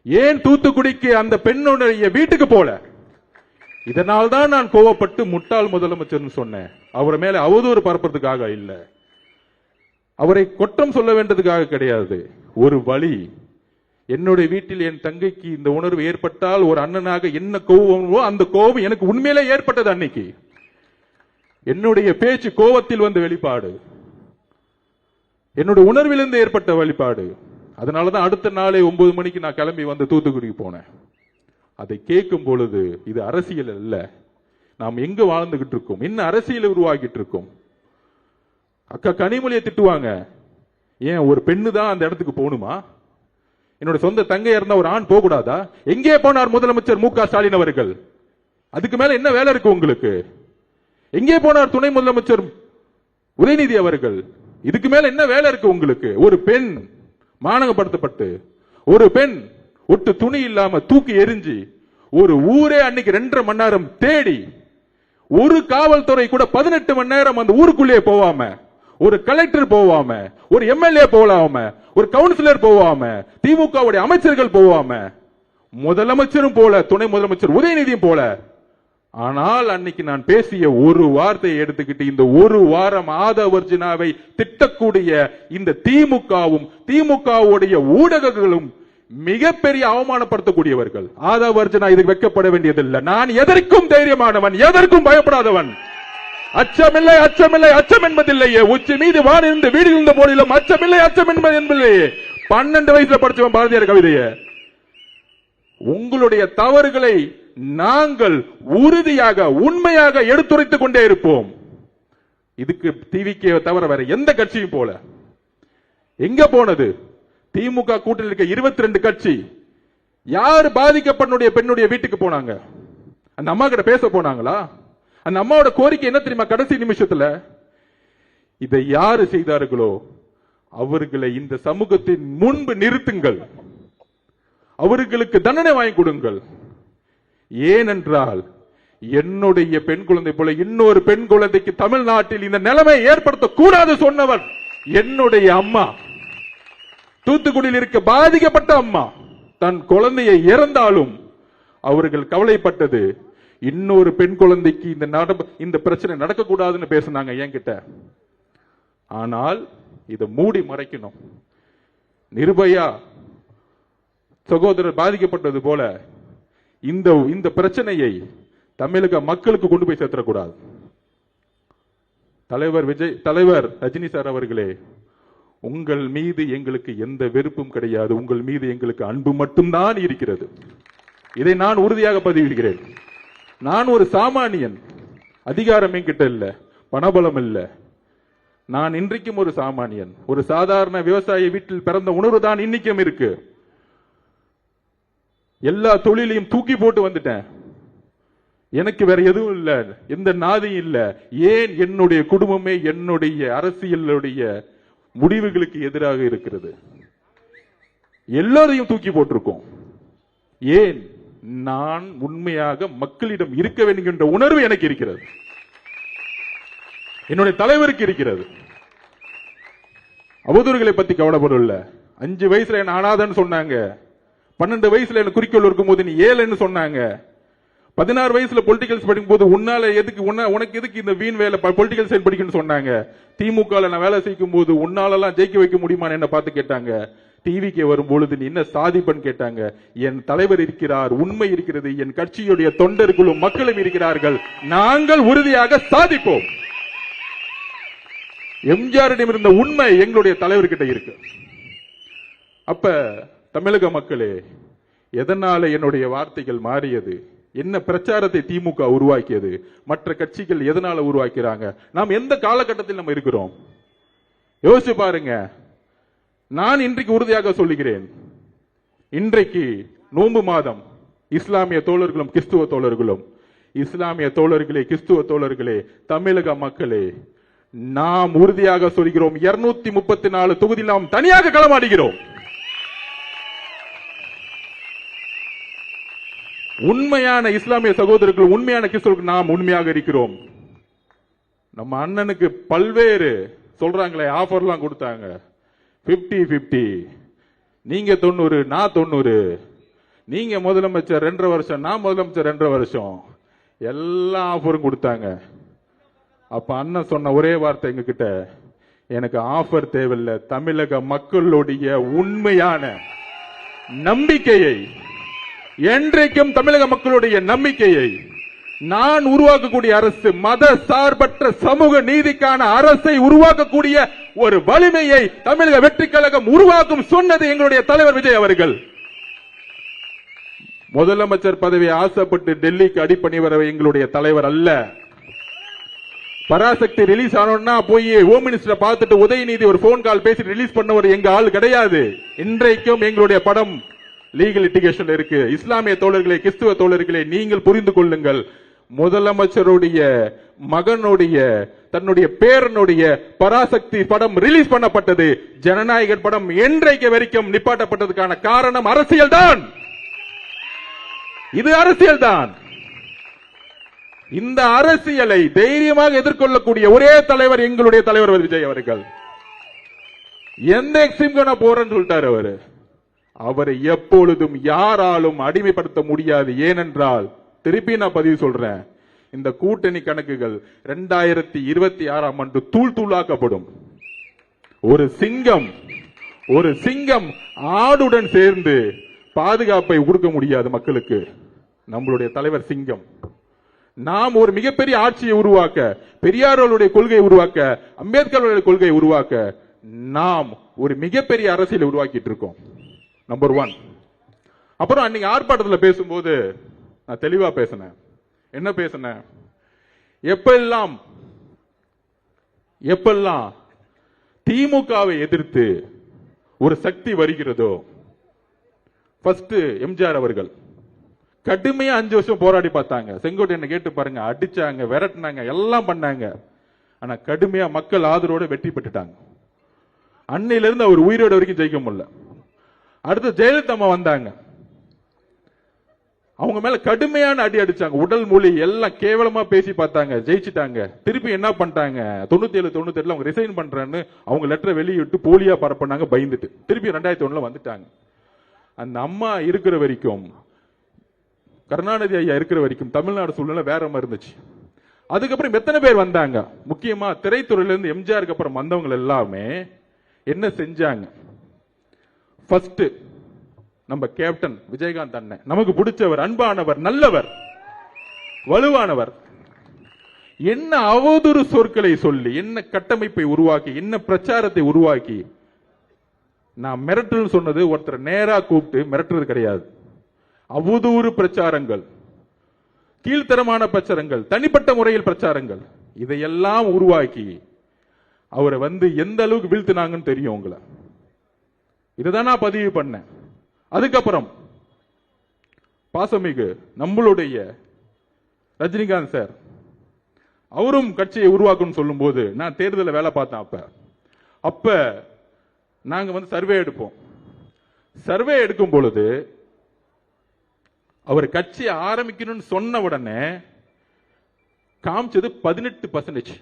ஏன் தூத்துக்குடிக்கு அந்த பெண்ணுடைய வீட்டுக்கு போல? இதனால் தான் நான் கோவப்பட்டு முட்டாள் முதலமைச்சர் சொன்னேன். அவர் மேல அவதூறு பரப்புறதுக்காக இல்ல, அவரை குற்றம் சொல்ல வேண்டியதுக்காக கிடையாது. ஒரு வழி, என்னுடைய வீட்டில் என் தங்கைக்கு இந்த உணர்வு ஏற்பட்டால் ஒரு அண்ணனாக என்ன கோபமோ அந்த கோபம் எனக்கு உண்மையிலே ஏற்பட்டது. அன்னைக்கு என்னுடைய பேச்சு கோபத்தில் வந்த வெளிப்பாடு, என்னுடைய உணர்விலிருந்து ஏற்பட்ட வெளிப்பாடு. அதனாலதான் அடுத்த நாளே 9 மணிக்கு நான் கிளம்பி தூத்துக்குடிக்கு போனேன். அதை கேட்கும் பொழுது இது அரசியல் அல்ல, நாம் எங்க வாழ்ந்துகிட்டு இருக்கோம், என்ன அரசியலை உருவாக்கிட்டு இருக்கோம். அக்கா கனிமொழியை திட்டுவாங்க, ஏன் ஒரு பெண்ணு தான் அந்த இடத்துக்கு போகணுமா? என்னோட சொந்த தங்கை இருந்தா ஒரு ஆண் போக கூடாதா? எங்கே போனார் முதலமைச்சர் மு.க. ஸ்டாலின் அவர்கள்? அதுக்கு மேல என்ன வேலை இருக்கு உங்களுக்கு? எங்கே போனார் துணை முதலமைச்சர் உதயநிதி அவர்கள்? இதுக்கு மேல என்ன வேலை இருக்கு உங்களுக்கு? ஒரு பெண் மானகப்படுத்தப்பட்டு, ஒரு பெண் ஒட்டு துணி இல்லாம தூக்கி எரிஞ்சு, ஒரு ஊரே அன்னைக்கு 2.5 மணி நேரம் தேடி, ஒரு காவல்துறை கூட 18 மணி நேரம் அந்த ஊருக்குள்ளே போவாம, ஒரு கலெக்டர் போவாம, ஒரு எம்எல்ஏ போவாம, ஒரு கவுன்சிலர் போவாம, திமுகவுடைய அமைச்சர்கள் போவாம, முதலமைச்சரும் போல, துணை முதலமைச்சர் உதயநிதியும் போல. ஆனால் அன்னைக்கு நான் பேசிய ஒரு வார்த்தையை எடுத்துக்கிட்டு இந்த ஒரு வாரம் ஆதவர்ஜினாவை திட்டக்கூடிய இந்த திமுகவும் திமுகவுடைய ஊடகங்களும் மிகப்பெரிய அவமானப்படுத்தக்கூடியவர்கள். ஆதவர்ஜினா இதுக்கு வைக்கப்பட வேண்டியதில்லை. நான் எதற்கும் தைரியமானவன், எதற்கும் பயப்படாதவன். அச்சமில்லை அச்சமில்லை அச்சம் என்பதில்லையே. உச்சி மீது வான் இருந்து வீடு இருந்த போதிலும் அச்சமில்லை அச்சம் என்பதில்லையே. 12 வயசுல படிச்சவன் பாரதியார் கவிதையை. உங்களுடைய தவறுகளை நாங்கள் உறுதியாக உண்மையாக எடுத்துரைத்துக் கொண்டே இருப்போம். இதுக்கு டிவிக்கு தவிர வேற எந்த கட்சியும் போல. எங்க போனது? திமுக கூட்டணியில் இருக்க 22 கட்சி யாரு பாதிக்கப்பட்ட பெண்ணுடைய வீட்டுக்கு போனாங்க? அந்த அம்மா கிட்ட பேச போனாங்களா? அந்த அம்மாவோட கோரிக்கை என்ன தெரியுமா? கடைசி நிமிஷத்துல இதை யாரு செய்தார்களோ அவர்களை இந்த சமூகத்தின் முன்பு நிறுத்துங்கள், அவர்களுக்கு தண்டனை வாங்கி கொடுங்கள். ஏனென்றால் என்னுடைய பெண் குழந்தை போல இன்னொரு பெண் குழந்தைக்கு தமிழ்நாட்டில் இந்த நிலைமை ஏற்படுத்த கூடாது சொன்னவர் என்னுடைய அம்மா. தூத்துக்குடியில் இருக்க பாதிக்கப்பட்ட அம்மா தன் குழந்தையை இறந்தாலும் அவர்கள் கவலைப்பட்டது இன்னொரு பெண் குழந்தைக்கு இந்த பிரச்சனை நடக்கக்கூடாதுன்னு பேசினாங்க என்கிட்ட. ஆனால் இதை மூடி மறைக்கணும். நிர்பயா சகோதரர் பாதிக்கப்பட்டது போல இந்த பிரச்சனையை தமிழக மக்களுக்கு கொண்டு போய் சேர்த்தக்கூடாது. தலைவர் ரஜினி சார் அவர்களே, உங்கள் மீது எங்களுக்கு எந்த வெறுப்பும் கிடையாது, உங்கள் மீது எங்களுக்கு அன்பு மட்டும்தான் இருக்கிறது. இதை நான் உறுதியாக பதிவிடுகிறேன். நான் ஒரு சாமானியன், அதிகாரம் என்கிட்ட இல்ல, பணபலம் இல்ல. நான் இன்றைக்கும் ஒரு சாமானியன், ஒரு சாதாரண விவசாய வீட்டில் பிறந்த உணர்வு தான் இன்னைக்கும் இருக்கு. எல்லா தொழிலையும் தூக்கி போட்டு வந்துட்டேன். எனக்கு வேற எதுவும் இல்ல, எந்த நாதியும் இல்ல. ஏன்? என்னுடைய குடும்பமே என்னுடைய அரசியலுடைய முடிவுகளுக்கு எதிராக இருக்கிறது. எல்லாரையும் தூக்கி போட்டிருக்கோம். ஏன்? நான் உண்மையாக மக்களிடம் இருக்க வேண்டும் என்ற உணர்வு எனக்கு இருக்கிறது, என்னுடைய தலைவருக்கு இருக்கிறது. அவதூறுகளை பத்தி கவலைப்படல. 5 வயசுல என்ன அனாதன்னு சொன்னாங்க, 12 வயசுல என்ன குறிக்கோள் இருக்கும் போது நீ ஏழைன்னு சொன்னாங்க, 16 வயசுல பொலிட்டிக்கல்ஸ் படிக்கும் போது உனக்கு எதுக்கு இந்த வீண் வேலை பொலிட்டிக்கல் சைட் படிக்கணும்னு சொன்னாங்க. திமுக நான் வேலை செய்யும் போது உன்னாலெல்லாம் ஜெயிக்க வைக்க முடியுமான்னு என்ன பார்த்து கேட்டாங்க. டிவிக்கு வரும்பொழுது நீ என்ன சாதிப்பன்னு கேட்டாங்க. என் தலைவர் இருக்கிறார், உண்மை இருக்கிறது, என் கட்சியுடைய தொண்டர்களும் மக்களும் இருக்கிறார்கள், நாங்கள் உறுதியாக சாதிப்போம். எம்ஜிஆரிடம் இருந்த உண்மை எங்களுடைய தலைவர்கிட்ட இருக்கு. அப்ப தமிழக மக்களே, எதனால என்னுடைய வார்த்தைகள் மாறியது? என்ன பிரச்சாரத்தை திமுக உருவாக்கியது? மற்ற கட்சிகள் எதனால உருவாக்கிறாங்க? நாம் எந்த காலகட்டத்தில் நம்ம இருக்கிறோம் யோசிச்சு பாருங்க. நான் இன்றைக்கு உறுதியாக சொல்லுகிறேன், இன்றைக்கு நோன்பு மாதம். இஸ்லாமிய தோழர்களும் கிறிஸ்துவ தோழர்களும், இஸ்லாமிய தோழர்களே, கிறிஸ்துவ தோழர்களே, தமிழக மக்களே, நாம் உறுதியாக சொல்கிறோம், 234 தொகுதியில் நாம் தனியாக களமாடுகிறோம். உண்மையான இஸ்லாமிய சகோதரர்கள், உண்மையான கிறிஸ்தவர்கள் நாம் உண்மையாக இருக்கிறோம். நம்ம அண்ணனுக்கு பல்வேறு சொல்றாங்களே ஆஃபர்லாம் கொடுத்தாங்க, 50-50, நீங்க 90 நான் 90, நீங்க முதலமைச்சர் 2.5 வருஷம் நான் முதலமைச்சர் 2.5 வருஷம், எல்லா ஆஃபரும் கொடுத்தாங்க. அப்ப அண்ணன் சொன்ன ஒரே வார்த்தை எங்க கிட்ட, எனக்கு ஆஃபர் தேவையில்லை, தமிழக மக்களுடைய உண்மையான நம்பிக்கையை, என்றைக்கும் தமிழக மக்களுடைய நம்பிக்கையை, நான் உருவாக்கக்கூடிய அரசு மத சார்பற்ற சமூக நீதிக்கான அரசை உருவாக்கக்கூடிய ஒரு வலிமையை தமிழக வெற்றி கழகம் உருவாக்கும் சொன்னது எங்களுடைய தலைவர் விஜய் அவர்கள். முதலமைச்சர் பதவியை ஆசைப்பட்டு டெல்லிக்கு அடிப்பணி வர எங்களுடைய தலைவர் அல்ல. பராசக்தி ரிலீஸ் ஆனோம்னா போய் ஹோம் மினிஸ்டர் பார்த்துட்டு உதயநிதி ஒரு போன் கால் பேசி ரிலீஸ் பண்ணவர் எங்க ஆள் கிடையாது. இன்றைக்கும் எங்களுடைய படம் லீகல் லிட்டிகேஷன் இருக்கு. இஸ்லாமிய தோழர்களே, கிறிஸ்துவ தோழர்களே, நீங்கள் புரிந்து கொள்ளுங்கள், முதலமைச்சருடைய மகனுடைய தன்னுடைய பேரனுடைய பராசக்தி படம் ரிலீஸ் பண்ணப்பட்டது. ஜனநாயகர் படம் என்றைக்கு வரைக்கும் நிப்பாட்டப்பட்டதுக்கான காரணம் அரசியல் தான். இது அரசியல் தான். இந்த அரசியலை தைரியமாக எதிர்கொள்ளக்கூடிய ஒரே தலைவர் எங்களுடைய தலைவர் விஜய் அவர்கள். எந்த எக்ஸிம் நான் போறேன்னு சொல்லிட்டாரு அவரு. அவரை எப்பொழுதும் யாராலும் அடிமைப்படுத்த முடியாது. ஏனென்றால் திருப்பி நான் பதிவு சொல்றேன், இந்த கூட்டணி கணக்குகள் 2026ஆம் ஆண்டு தூள் தூளாக்கப்படும். ஒரு சிங்கம் ஆடுடன் சேர்ந்து பாதுகாப்பை கொடுக்க முடியாது மக்களுக்கு. நம்மளுடைய தலைவர் சிங்கம். நாம் ஒரு மிகப்பெரிய ஆட்சியை உருவாக்க, பெரியார்களுடைய கொள்கையை உருவாக்க, அம்பேத்கருடைய கொள்கையை உருவாக்க நாம் ஒரு மிகப்பெரிய அரசியலை உருவாக்கிட்டு இருக்கோம். நம்பர் 1. அப்புறம் அன்னைக்கு ஆர்ப்பாட்டத்தில் பேசும்போது நான் தெளிவா பேசினேன். என்ன பேசினேன்? எப்பெல்லாம் திமுகவை எதிர்த்து ஒரு சக்தி வருகிறதோ, ஃபர்ஸ்ட் எம்ஜிஆர் அவர்கள் கடுமையா 5 வருஷம் போராடி பார்த்தாங்க. செங்கோட்டையனை கேட்டு பாருங்க, அடிச்சாங்க, விரட்டினாங்க, எல்லாம் பண்ணாங்க. ஆனா கடுமையா மக்கள் ஆதரவோட வெற்றி பெற்றுட்டாங்க. அன்னையில இருந்து அவர் உயிரோட வரைக்கும் ஜெயிக்க முடியல. அடுத்து ஜெயலலிதா அம்மா வந்தாங்க, அவங்க மேல கடுமையான அடி அடிச்சாங்க, உடல் மொழி எல்லாம் கேவலமா பேசி பார்த்தாங்க, ஜெயிச்சிட்டாங்க. திருப்பி என்ன பண்ணிட்டாங்க, 97-98 அவங்க ரிசைன் பண்றேன்னு அவங்க லெட்டரை வெளியிட்டு போலியா பரப்பினாங்க, பயந்துட்டு. திருப்பி 2001 வந்துட்டாங்க. அந்த அம்மா இருக்கிற வரைக்கும், கருணாநிதி ஐயா இருக்கிற வரைக்கும் தமிழ்நாடு சூழ்நிலை வேற மாதிரி இருந்துச்சு. அதுக்கப்புறம் எத்தனை பேர் வந்தாங்க, முக்கியமா திரைத்துறையில இருந்து எம்ஜிஆருக்கு அப்புறம் வந்தவங்க எல்லாமே என்ன செஞ்சாங்க? ஃபர்ஸ்ட் நம்ம கேப்டன் விஜயகாந்த் அண்ணன், நமக்கு பிடிச்சவர், அன்பானவர், நல்லவர், வலுவானவர். என்ன அவதூறு சொற்களை சொல்லி, என்ன கட்டமைப்பை உருவாக்கி, என்ன பிரச்சாரத்தை உருவாக்கி, நான் மிரட்டல் சொன்னது ஒருத்தர் நேரா கூப்பிட்டு மிரட்டுறது கிடையாது. அவதூறு பிரச்சாரங்கள், கீழ்த்தரமான பிரச்சாரங்கள், தனிப்பட்ட முறையில் பிரச்சாரங்கள், இதையெல்லாம் உருவாக்கி அவரை எந்த அளவுக்கு வீழ்த்தினாங்கன்னு தெரியும் உங்களை. இதுதான் நான் பதிவு பண்ணேன். அதுக்கப்புறம் பாசமிகு நம்மளுடைய ரஜினிகாந்த் சார், அவரும் கட்சியை உருவாக்கணும்னு சொல்லும் போது நான் தேர்தலில் வேலை பார்த்தேன். அப்ப நாங்க சர்வே எடுப்போம். சர்வே எடுக்கும் பொழுது அவர் கட்சி ஆரம்பிக்கணும்னு சொன்ன உடனே காமிச்சது 18%.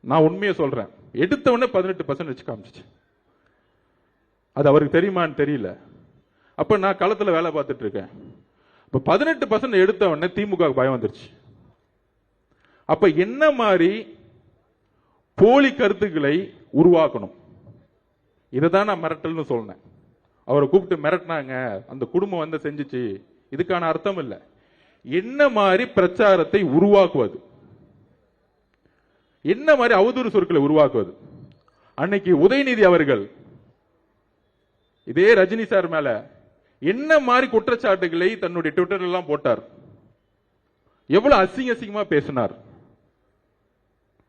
நான் உண்மையை சொல்றேன், எடுத்த உடனே 18% காமிச்சிச்சு. அது அவருக்கு தெரியுமான்னு தெரியல. அப்ப நான் களத்துல வேலை பார்த்துட்டு இருக்கேன். இப்ப 18% எடுத்த உடனே திமுக பயம் வந்துருச்சு. அப்ப என்ன மாதிரி போலி கருத்துக்களை உருவாக்கணும், இதைதான் நான் மிரட்டல்னு சொன்னேன். அவரை கூப்பிட்டு மிரட்டினாங்க, அந்த குடும்பம் செஞ்சுச்சு, இதுக்கான அர்த்தம் இல்லை. என்ன மாதிரி பிரச்சாரத்தை உருவாக்குவது, என்ன மாதிரி அவதூறு சொற்களை உருவாக்குவது. அன்னைக்கு உதயநிதி அவர்கள் இதே ரஜினி சார் மேல என்ன மாதிரி குற்றச்சாட்டுகளை தன்னுடைய ட்விட்டர் எல்லாம் போட்டார், எவ்வளவு அசிங்கமா பேசினார்.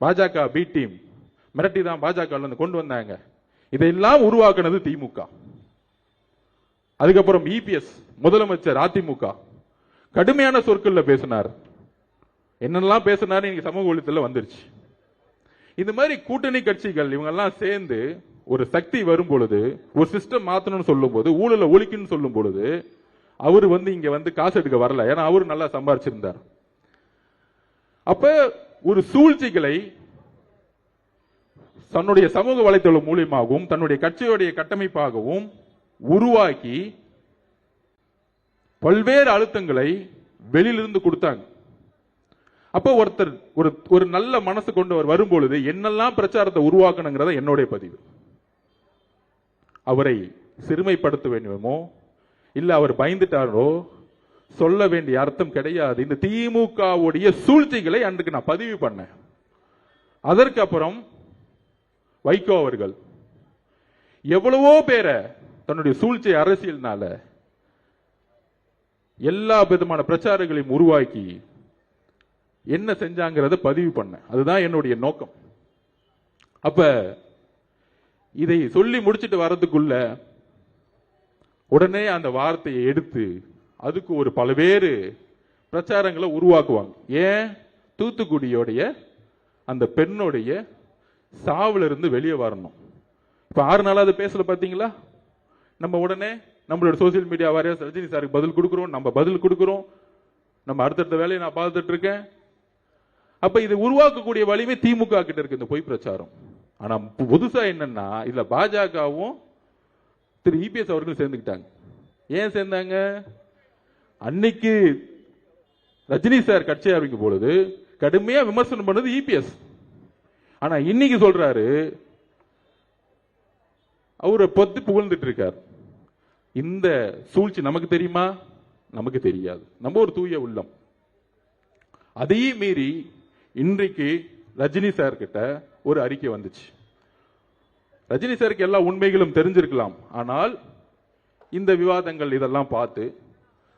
பாஜக பி டீம் மிரட்டி தான் பாஜக கொண்டு வந்தாங்க. இதையெல்லாம் உருவாக்குனது திமுக. அதுக்கப்புறம் இபிஎஸ் முதலமைச்சர் அதிமுக கடுமையான சொற்கள்ல பேசினார். என்னெல்லாம் பேசினார் சமூக ஊடகத்தில் வந்துருச்சு. இந்த மாதிரி கூட்டணி கட்சிகள் இவங்க எல்லாம் சேர்ந்து ஒரு சக்தி வரும் பொழுது, ஒரு சிஸ்டம் மாத்தணும்னு சொல்லும் போது, ஊழல ஒழிக்கணும்னு சொல்லும் பொழுது, அவரு இங்க காசு எடுக்க வரல. ஏன்னா அவரு நல்லா சம்பாரிச்சிருந்தார். அப்ப ஒரு சூழ்ச்சிகளை தன்னுடைய சமூக வலைத்தளம் மூலியமாகவும் தன்னுடைய கட்சியுடைய கட்டமைப்பாகவும் உருவாக்கி பல்வேறு அழுத்தங்களை வெளியிலிருந்து கொடுத்தாங்க. அப்ப ஒருத்தர் ஒரு நல்ல மனசு கொண்டு அவர் வரும்பொழுது என்னெல்லாம் பிரச்சாரத்தை உருவாக்கணுங்கிறத என்னுடைய பதிவு. அவரை சிறுமைப்படுத்த வேண்டுமோ இல்ல அவர் பயந்துட்டாரோ சொல்ல வேண்டிய அர்த்தம் கிடையாது. இந்த திமுகவுடைய சூழ்ச்சிகளை அன்றைக்கு நான் பதிவு பண்ணேன். அதற்கு அப்புறம் வைகோ அவர்கள் எவ்வளவோ பேரை தன்னுடைய சூழ்ச்சி அரசியல்னால எல்லா விதமான பிரச்சாரங்களையும் உருவாக்கி என்ன செஞ்சாங்கிறத பதிவு பண்ண. அதுதான் என்னுடைய நோக்கம். அப்ப இதை சொல்லி முடிச்சிட்டு வரதுக்குள்ள உடனே அந்த வார்த்தையை எடுத்து அதுக்கு ஒரு பல்வேறு பிரச்சாரங்களை உருவாக்குவாங்க. ஏன்? தூத்துக்குடியோடைய அந்த பெண்ணுடைய சாவுல இருந்து வெளியே வரணும். இப்ப 6 நாளா அது பேசல பாத்தீங்களா? நம்ம உடனே நம்மளோட சோசியல் மீடியா வாரியா ரஜினி சாருக்கு பதில் கொடுக்கிறோம், நம்ம பதில் கொடுக்கிறோம், நம்ம அடுத்தடுத்த வேலையை நான் பார்த்துட்டு இருக்கேன். அப்ப இது உருவாக்கக்கூடிய வலிமை திமுக கிட்ட இருக்கு இந்த பொய் பிரச்சாரம். ஆனா புதுசா என்னன்னா இதுல பாஜகவும் திரு இபிஎஸ் அவர்களும் சேர்ந்துக்கிட்டாங்க. ஏன் சேர்ந்தாங்க? அன்னைக்கு ரஜினி சார் கட்சி ஆரம்பிக்கும் பொழுது கடுமையா விமர்சனம் பண்ணது இபிஎஸ். ஆனா இன்னைக்கு சொல்றாரு, அவரை பத்தி புகழ்ந்துட்டு இருக்கார். இந்த சூழ்ச்சி நமக்கு தெரியுமா? நமக்கு தெரியாது. நம்ம ஒரு தூய உள்ளம். அதையும் மீறி இன்றைக்கு ரஜினி சார் கிட்ட ஒரு அறிக்கை வந்துச்சு. ரஜினி சாருக்கு எல்லா உண்மைகளும் தெரிஞ்சிருக்கலாம். ஆனால் இந்த விவாதங்கள் இதெல்லாம் பார்த்து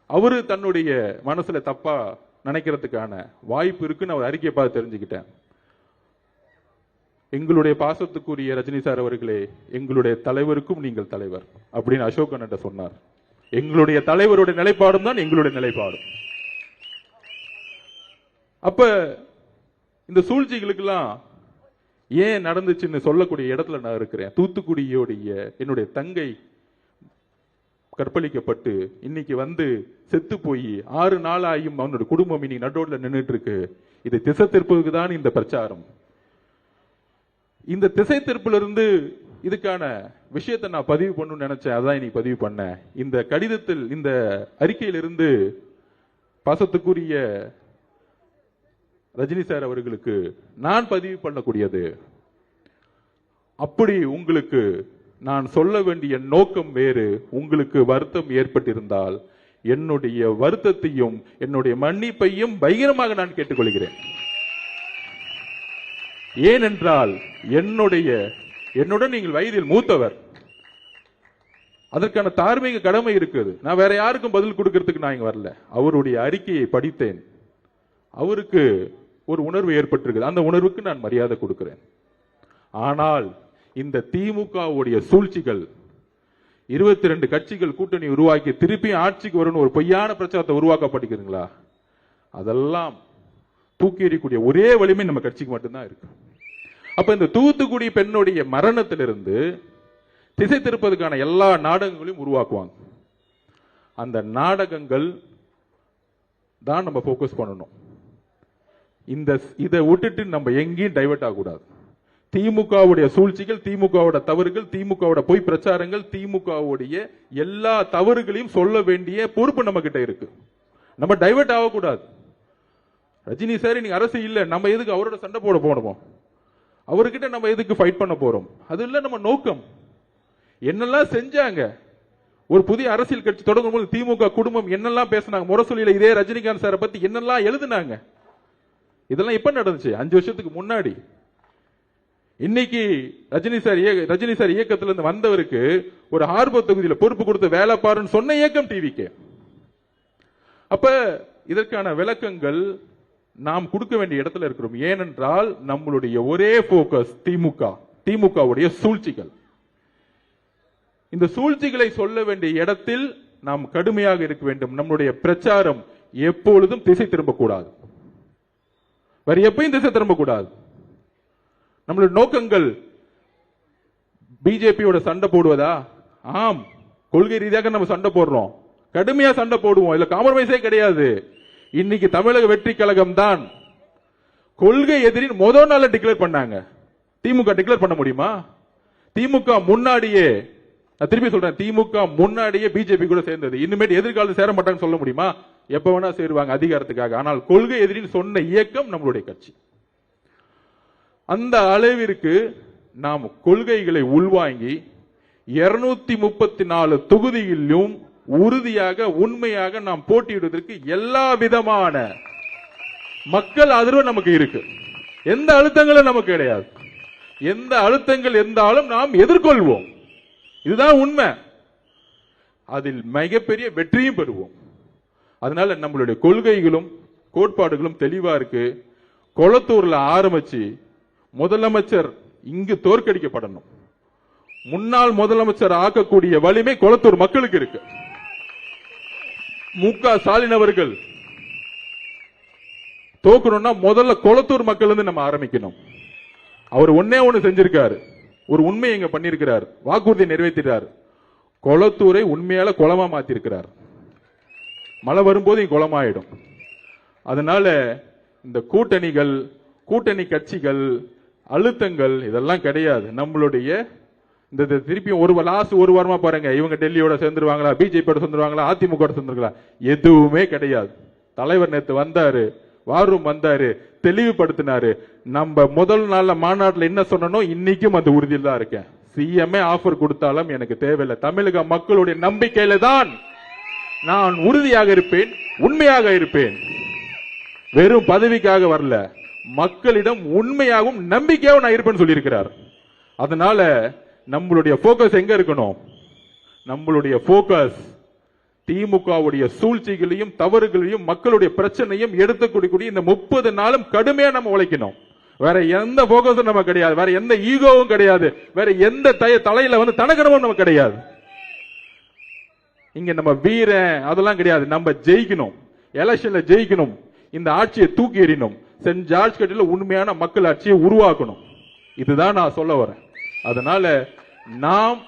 அவரு தன்னுடைய மனசுல தப்பா நினைக்கிறதுக்கான வாய்ப்பு இருக்குன்னு அவர் அறிக்கையை பார்த்து தெரிஞ்சுக்கிட்டேன். எங்களுடைய பாசத்துக்குரிய ரஜினி சார் அவர்களே, எங்களுடைய தலைவருக்கும் நீங்கள் தலைவர் அப்படின்னு அசோகன் சொன்னார். எங்களுடைய தலைவருடைய நிலைப்பாடும் தான் எங்களுடைய நிலைப்பாடும். அப்ப இந்த சூழ்ச்சிகளுக்கெல்லாம் ஏன் நடந்துச்சுன்னு சொல்லக்கூடிய இடத்துல நான் இருக்கிறேன். தூத்துக்குடியோடைய என்னுடைய தங்கை கற்பழிக்கப்பட்டு இன்னைக்கு செத்து போய் 6 நாள் ஆகியும் அவனுடைய குடும்பம் இன்னைக்கு நடுரோட்ல நின்றுட்டு இருக்கு. இதை திசை திருப்பதுக்கு தான் இந்த பிரச்சாரம். இந்த திசை திருப்புல இருந்து இதுக்கான விஷயத்தை நான் பதிவு பண்ணணும்னு நினைச்சேன். அதான் இன்னைக்கு பதிவு பண்ணேன். இந்த கடிதத்தில், இந்த அறிக்கையிலிருந்து பாசத்துக்குரிய ரஜினி சார் அவர்களுக்கு நான் பதிவு பண்ணக்கூடியது, அப்படி உங்களுக்கு நான் சொல்ல வேண்டிய நோக்கம் வேறு, உங்களுக்கு வருத்தம் ஏற்பட்டிருந்தால் என்னுடைய வருத்தத்தையும் என்னுடைய மன்னிப்பையும் பகிரமாக நான் கேட்டுக்கொள்கிறேன். ஏனென்றால் என்னுடன் நீங்கள் வயதில் மூத்தவர், அதற்கான தார்மீக கடமை இருக்குது. நான் வேற யாருக்கும் பதில் கொடுக்கிறதுக்கு நான் இங்க வரல. அவருடைய அறிக்கையை படித்தேன். அவருக்கு ஒரு உணர்வு ஏற்பட்டிருக்குது. அந்த உணர்வுக்கு நான் மரியாதை கொடுக்கிறேன். ஆனால் இந்த திமுகவுடைய சூழ்ச்சிகள், 22 கட்சிகள் கூட்டணி உருவாக்கி திருப்பி ஆட்சிக்கு வரணும் ஒரு பொய்யான பிரச்சாரத்தை உருவாக்கப்படுகிறீங்களா? அதெல்லாம் தூக்கி எறியக்கூடிய ஒரே வலிமை நம்ம கட்சிக்கு மட்டும்தான் இருக்கு. அப்ப இந்த தூத்துக்குடி பெண்ணுடைய மரணத்திலிருந்து திசை திருப்பதுக்கான எல்லா நாடகங்களையும் உருவாக்குவாங்க. அந்த நாடகங்கள் தான் நம்ம போக்கஸ் பண்ணணும். இதை விட்டுட்டு நம்ம எங்கேயும் டைவர்ட் ஆகக்கூடாது. திமுகவுடைய சூழ்ச்சிகள், திமுகவோட தவறுகள், திமுகவோட பொய் பிரச்சாரங்கள், திமுகவுடைய எல்லா தவறுகளையும் சொல்ல வேண்டிய பொறுப்பு நம்ம கிட்ட இருக்கு. நம்ம டைவர்ட் ஆகக்கூடாது. ரஜினி சார் நீங்க அரசு இல்ல, நம்ம எதுக்கு அவரோட சண்டை போட போனோம்? அவர்கிட்ட நம்ம எதுக்கு ஃபைட் பண்ண போறோம்? அது இல்ல நம்ம நோக்கம். என்னெல்லாம் செஞ்சாங்க? ஒரு புதிய அரசியல் கட்சி தொடங்கும் போது திமுக குடும்பம் என்னெல்லாம் பேசினாங்க? முரசொலியில இதே ரஜினிகாந்த் சாரை பத்தி என்னெல்லாம் எழுதினாங்க? இதெல்லாம் எப்ப நடந்துச்சு? 5 வருஷத்துக்கு முன்னாடி. இன்னைக்கு ரஜினி சார் இயக்கத்துல இருந்து வந்தவருக்கு ஒரு ஹார்பர் தொகுதியில் பொறுப்பு கொடுத்து வேலை பாருன்னு சொன்ன இயக்கம் டிவிக்கு. அப்ப இதற்கான விளக்கங்கள் நாம் கொடுக்க வேண்டிய இடத்துல இருக்கிறோம். ஏனென்றால் நம்மளுடைய ஒரே போக்கஸ் திமுகவுடைய சூழ்ச்சிகள். இந்த சூழ்ச்சிகளை சொல்ல வேண்டிய இடத்தில் நாம் கடுமையாக இருக்க வேண்டும். நம்முடைய பிரச்சாரம் எப்பொழுதும் திசை திரும்பக்கூடாது. வேற எப்பயும் திசை திரும்பக்கூடாது. நம்மளுடைய நோக்கங்கள் பிஜேபியோட சண்டை போடுவதா? ஆம், கொள்கை ரீதியாக நம்ம சண்டை போடுறோம், கடுமையா சண்டை போடுவோம், இல்ல காம்ப்ரமைஸே கிடையாது. இன்னைக்கு தமிழக வெற்றி கழகம் தான் கொள்கை எதிரின் முதல் நாள் டிக்ளேர் பண்ணாங்க. திமுக டிக்ளேர் பண்ண முடியுமா? திமுக முன்னாடியே, நான் திருப்பி சொல்றேன், திமுக முன்னாடியே பிஜேபி கூட சேர்ந்தது. இனிமேட்டு எதிர்காலத்தில் சேர மாட்டாங்கன்னு சொல்ல முடியுமா? எப்ப வேணா சேருவாங்க அதிகாரத்துக்காக. ஆனால் கொள்கை எதிரின்னு சொன்ன இயக்கம் நம்மளுடைய கட்சி. அந்த அளவிற்கு நாம் கொள்கைகளை உள்வாங்கி 234 தொகுதிகளிலும் உறுதியாக உண்மையாக நாம் போட்டியிடுவதற்கு எல்லா விதமான மக்கள் ஆதரவு நமக்கு இருக்கு. எந்த அழுத்தங்களும் நமக்கு கிடையாது. எந்த அழுத்தங்கள் இருந்தாலும் நாம் எதிர்கொள்வோம். இதுதான் உண்மை. அதில் மிகப்பெரிய வெற்றியும் பெறுவோம். அதனால நம்மளுடைய கொள்கைகளும் கோட்பாடுகளும் தெளிவா இருக்கு. கொளத்தூர்ல ஆரம்பிச்சு முதலமைச்சர் இங்கு தோற்கடிக்கப்படணும். முன்னாள் முதலமைச்சர் ஆக்கக்கூடிய வலிமை கொளத்தூர் மக்களுக்கு இருக்கு. மு.க. ஸ்டாலின் அவர்கள் தோக்கணும்னா முதல்ல கொளத்தூர் மக்கள் இருந்து நம்ம ஆரம்பிக்கணும். அவர் ஒன்னே ஒண்ணு செஞ்சிருக்காரு, ஒரு உண்மையை இங்க பண்ணிருக்கிறார், வாக்குறுதியை நிறைவேற்றிட்டார். கொளத்தூரை உண்மையால குளமா மாத்திருக்கிறார். மழை வரும்போது இங்க குளமாயிடும். அதனால இந்த கூட்டணிகள், கூட்டணி கட்சிகள், அழுத்தங்கள் இதெல்லாம் கிடையாது. நம்மளுடைய இந்த திருப்பியும் ஒரு வாரமா பாருங்க, இவங்க டெல்லியோட சேர்ந்துருவாங்களா, பிஜேபியோட சேர்ந்துருவாங்களா, அதிமுக சேர்ந்துருக்கலாம், எதுவுமே கிடையாது. தலைவர் நேத்து வந்தாரு, வாரும் வந்தாரு, தெளிவுபடுத்தினாரு. நம்ம முதல் நாள்ல மாநாட்டில் என்ன சொன்னோம், இன்னைக்கும் அந்த உறுதியில் தான் இருக்கேன். சிஎம்ஏ ஆஃபர் கொடுத்தாலும் எனக்கு தேவையில்லை. தமிழக மக்களுடைய நம்பிக்கையில தான் நான் உறுதியாக இருப்பேன், உண்மையாக இருப்பேன். வெறும் பதவிக்காக வரல, மக்களிடம் உண்மையாகவும் நம்பிக்கையாகவும் நான் இருப்பேன்னு சொல்லியிருக்கிறார். அதனால நம்மளுடைய போக்கஸ் எங்க இருக்கணும்? நம்மளுடைய போக்கஸ் திமுகவுடைய சூழ்ச்சிகளையும் தவறுகளையும் மக்களுடைய பிரச்சனையும் எடுத்துக்கூடிய இந்த 30 நாளும் கடுமையா நம்ம உழைக்கணும். வேற எந்த போக்கஸும் நம்ம கிடையாது, வேற எந்த ஈகோவும் கிடையாது, வேற எந்த தலையில தனக்கணமும் நம்ம கிடையாது. இங்க நம்ம வீரன் அதெல்லாம் கிடையாது. நம்ம ஜெயிக்கணும், எலெக்ஷன்ல ஜெயிக்கணும், இந்த ஆட்சியை தூக்கி எறியணும், சென்ட் ஜார்ஜ் கட்டில உண்மையான மக்கள் ஆட்சியை உருவாக்கணும். இதுதான் நான் சொல்ல வரேன். அதனால நாம்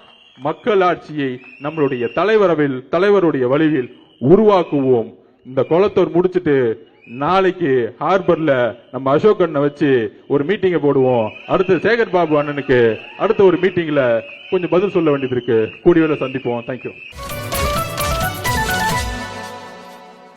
மக்கள் ஆட்சியை நம்மளுடைய தலைவருடைய வழியில் உருவாக்குவோம். இந்த கொளத்தூர் முடிச்சிட்டு நாளைக்கு ஹார்பர்ல நம்ம அசோக் அண்ணனை வச்சு ஒரு மீட்டிங்கை போடுவோம். அடுத்து சேகர் பாபு அண்ணனுக்கு அடுத்த ஒரு மீட்டிங்ல கொஞ்சம் பதில் சொல்ல வேண்டியது இருக்கு. கூடிய சந்திப்போம். தேங்க்யூ.